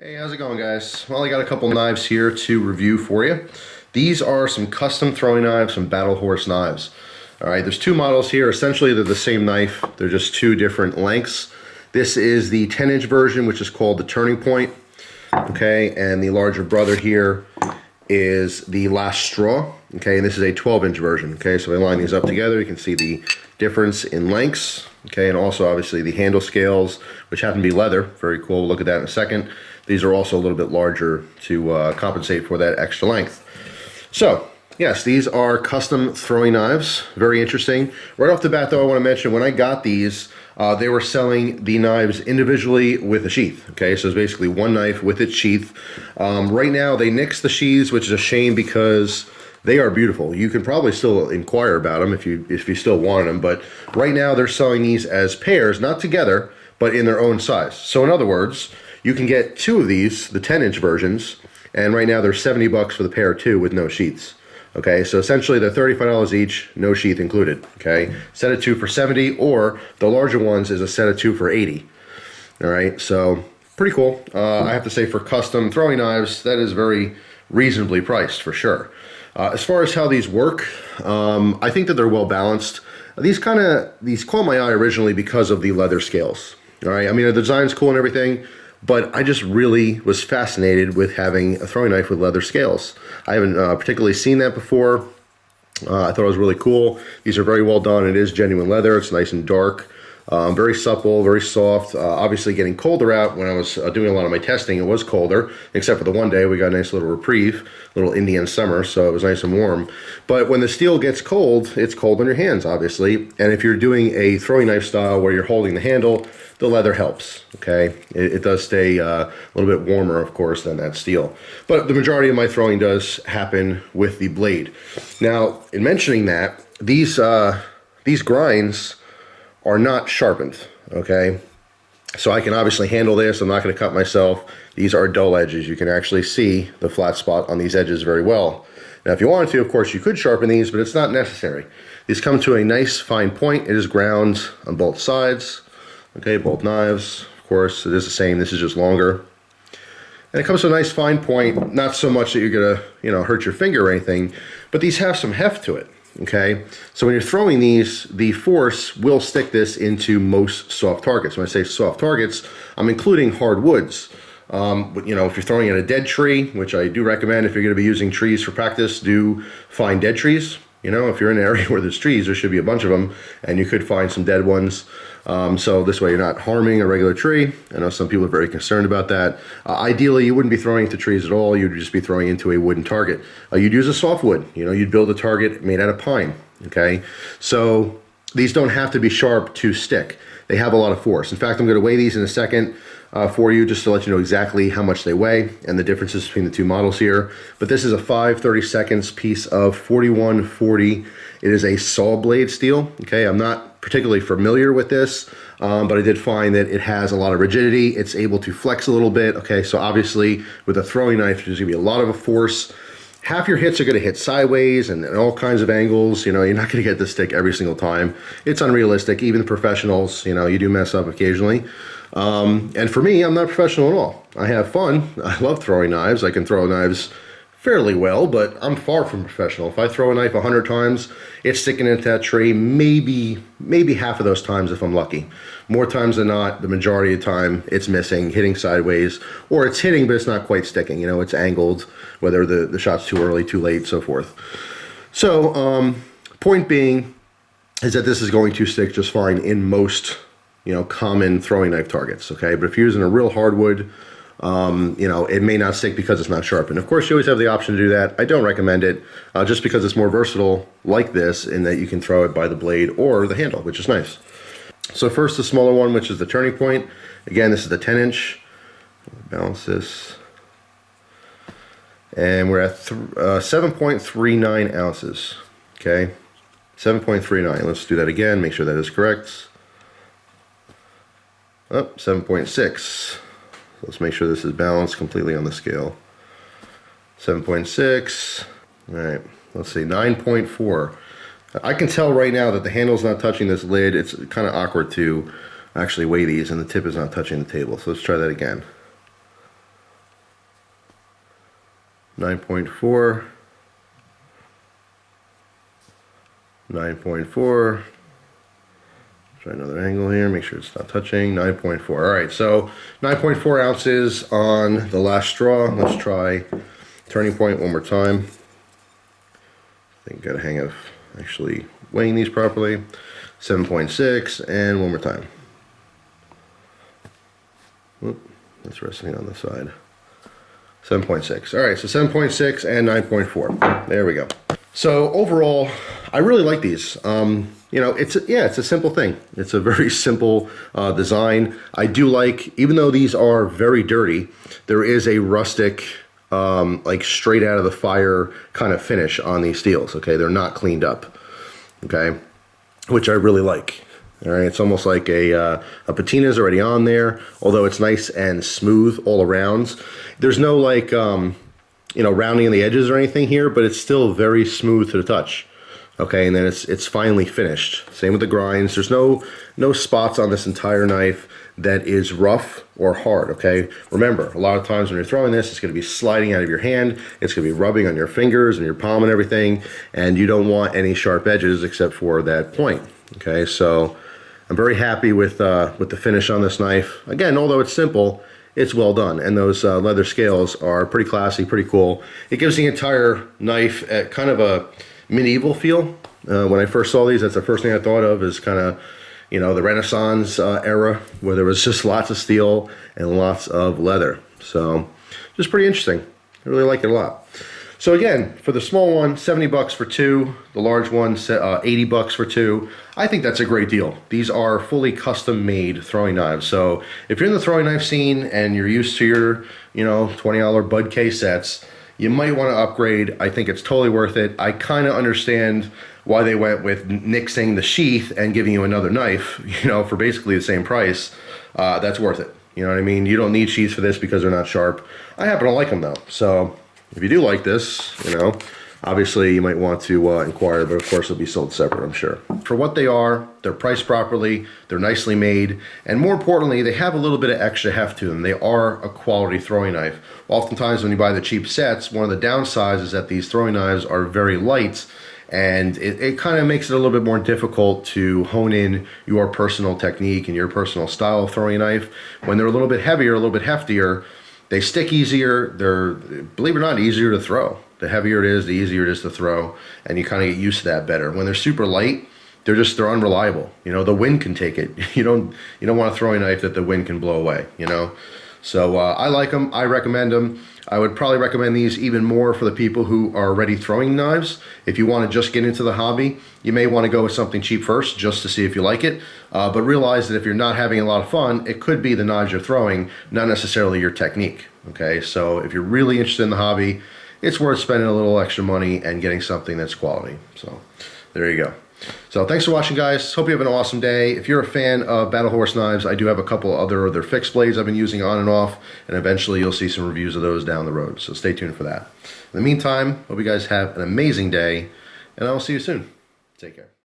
Hey, how's it going, guys? Well, I got a couple knives here to review for you. These are some custom throwing knives, some Battle Horse knives. All right, there's two models here. Essentially, they're the same knife. They're just two different lengths. This is the 10-inch version, which is called the Turning Point. Okay, and the larger brother here is the Last Straw. Okay, and this is a 12-inch version. Okay, so I line these up together. You can see the difference in lengths. Okay, and also obviously the handle scales, which happen to be leather. Very cool. We'll look at that in a second. These are also a little bit larger to compensate for that extra length. So, yes, these are custom throwing knives. Very interesting. Right off the bat, though, I want to mention when I got these, they were selling the knives individually with a sheath. Okay, so it's basically one knife with its sheath. Right now, they nix the sheaths, which is a shame because they are beautiful. You can probably still inquire about them if you still want them, but right now they're selling these as pairs, not together, but in their own size. So in other words, you can get two of these, the 10-inch versions, and right now they're $70 for the pair of two with no sheaths. Okay, so essentially they're $35 each, no sheath included. Okay, set of two for $70, or the larger ones is a set of two for $80. All right, so pretty cool. I have to say, for custom throwing knives, that is very reasonably priced for sure. As far as how these work, I think that they're well balanced. These caught my eye originally because of the leather scales. All right, I mean the design's cool and everything, but I just really was fascinated with having a throwing knife with leather scales. I haven't particularly seen that before. I thought it was really cool. These are very well done. It is genuine leather. It's nice and dark. Very supple, very soft. Obviously getting colder out. When I was doing a lot of my testing, it was colder, except for the one day we got a nice little reprieve, little Indian summer, so it was nice and warm. But when the steel gets cold, it's cold on your hands, obviously. And if you're doing a throwing knife style where you're holding the handle, the leather helps, okay? It does stay a little bit warmer, of course, than that steel. But the majority of my throwing does happen with the blade. Now, in mentioning that, these grinds are not sharpened, okay? So I can obviously handle this. I'm not going to cut myself. These are dull edges. You can actually see the flat spot on these edges very well. Now, if you wanted to, of course, you could sharpen these, but it's not necessary. These come to a nice fine point. It is ground on both sides, okay, both knives. Of course, it is the same. This is just longer. And it comes to a nice fine point, not so much that you're going to, hurt your finger or anything, but these have some heft to it. Okay, so when you're throwing these, the force will stick this into most soft targets. When I say soft targets, I'm including hard woods. If you're throwing at a dead tree, which I do recommend if you're going to be using trees for practice, do find dead trees. If you're in an area where there's trees, there should be a bunch of them, and you could find some dead ones. So this way you're not harming a regular tree. I know some people are very concerned about that. Ideally, you wouldn't be throwing into trees at all. You'd just be throwing into a wooden target. You'd use a softwood. You'd build a target made out of pine. Okay, so these don't have to be sharp to stick. They have a lot of force. In fact, I'm going to weigh these in a second for you, just to let you know exactly how much they weigh and the differences between the two models here. But this is a 5/32 piece of 4140. It is a saw blade steel. Okay, I'm not particularly familiar with this, but I did find that it has a lot of rigidity. It's able to flex a little bit. Okay, so obviously with a throwing knife, there's gonna be a lot of a force. Half your hits are gonna hit sideways and all kinds of angles. You're not gonna get this stick every single time. It's unrealistic. Even the professionals, you do mess up occasionally. And for me, I'm not professional at all. I have fun. I love throwing knives. I can throw knives fairly well, but I'm far from professional. If I throw a knife 100 times, it's sticking into that tree maybe half of those times if I'm lucky. More times than not, the majority of the time, it's missing, hitting sideways, or it's hitting, but it's not quite sticking. It's angled, whether the shot's too early, too late, so forth. So, point being is that this is going to stick just fine in most, common throwing knife targets, okay? But if you're using a real hardwood, it may not stick because it's not sharpened. Of course, you always have the option to do that. I don't recommend it, just because it's more versatile like this in that you can throw it by the blade or the handle, which is nice. So first, the smaller one, which is the Turning Point. Again, this is the 10-inch. Balance this. And we're at 7.39 ounces, okay? 7.39. Let's do that again, make sure that is correct. Oh, 7.6. Let's make sure this is balanced completely on the scale. 7.6. All right, let's see, 9.4. I can tell right now that the handle's not touching this lid. It's kind of awkward to actually weigh these, and the tip is not touching the table. So let's try that again. 9.4, 9.4. Try another angle here, make sure it's not touching. 9.4. All right, so 9.4 ounces on the last straw. Let's try turning point one more time. I think got a hang of actually weighing these properly. 7.6, and one more time. Whoop, that's resting on the side. 7.6. All right, so 7.6 and 9.4. There we go. So overall, I really like these. You know, it's a simple thing. It's a very simple design. I do like, even though these are very dirty, there is a rustic, like straight out of the fire kind of finish on these steels. Okay, they're not cleaned up. Okay, which I really like. All right, it's almost like a patina's already on there, although it's nice and smooth all around. There's no like, you know, rounding in the edges or anything here, but it's still very smooth to the touch. Okay, and then it's finally finished. Same with the grinds. There's no spots on this entire knife that is rough or hard, okay? Remember, a lot of times when you're throwing this, it's gonna be sliding out of your hand, it's gonna be rubbing on your fingers and your palm and everything, and you don't want any sharp edges except for that point, okay? So I'm very happy with the finish on this knife. Again, although it's simple, it's well done, and those leather scales are pretty classy, pretty cool. It gives the entire knife kind of a medieval feel. When I first saw these, that's the first thing I thought of, is kind of, you know, the Renaissance era, where there was just lots of steel and lots of leather. So just pretty interesting. I really like it a lot. So again, for the small one, 70 bucks for two. The large one, 80 bucks for two. I think that's a great deal. These are fully custom made throwing knives. So if you're in the throwing knife scene and you're used to your, you know, $20 Bud K sets, you might want to upgrade. I think it's totally worth it. I kind of understand why they went with nixing the sheath and giving you another knife, you know, for basically the same price. That's worth it. You know what I mean? You don't need sheaths for this because they're not sharp. I happen to like them though. So if you do like this, you know, obviously you might want to inquire, but of course they'll be sold separate, I'm sure. For what they are, they're priced properly, they're nicely made, and more importantly, they have a little bit of extra heft to them. They are a quality throwing knife. Oftentimes when you buy the cheap sets, one of the downsides is that these throwing knives are very light, and it kind of makes it a little bit more difficult to hone in your personal technique and your personal style of throwing a knife. When they're a little bit heavier, a little bit heftier, they stick easier, they're, believe it or not, easier to throw. The heavier it is, the easier it is to throw, and you kind of get used to that better. When they're super light, they're unreliable. You know, the wind can take it. You don't want to throw a knife that the wind can blow away, you know? So I like them, I recommend them. I would probably recommend these even more for the people who are already throwing knives. If you want to just get into the hobby, you may want to go with something cheap first just to see if you like it. But realize that if you're not having a lot of fun, it could be the knives you're throwing, not necessarily your technique. Okay, so if you're really interested in the hobby, it's worth spending a little extra money and getting something that's quality. So there you go. So thanks for watching, guys. Hope you have an awesome day. If you're a fan of Battle Horse knives, I do have a couple other of their fixed blades I've been using on and off, and eventually you'll see some reviews of those down the road. So stay tuned for that. In the meantime, hope you guys have an amazing day, and I will see you soon. Take care.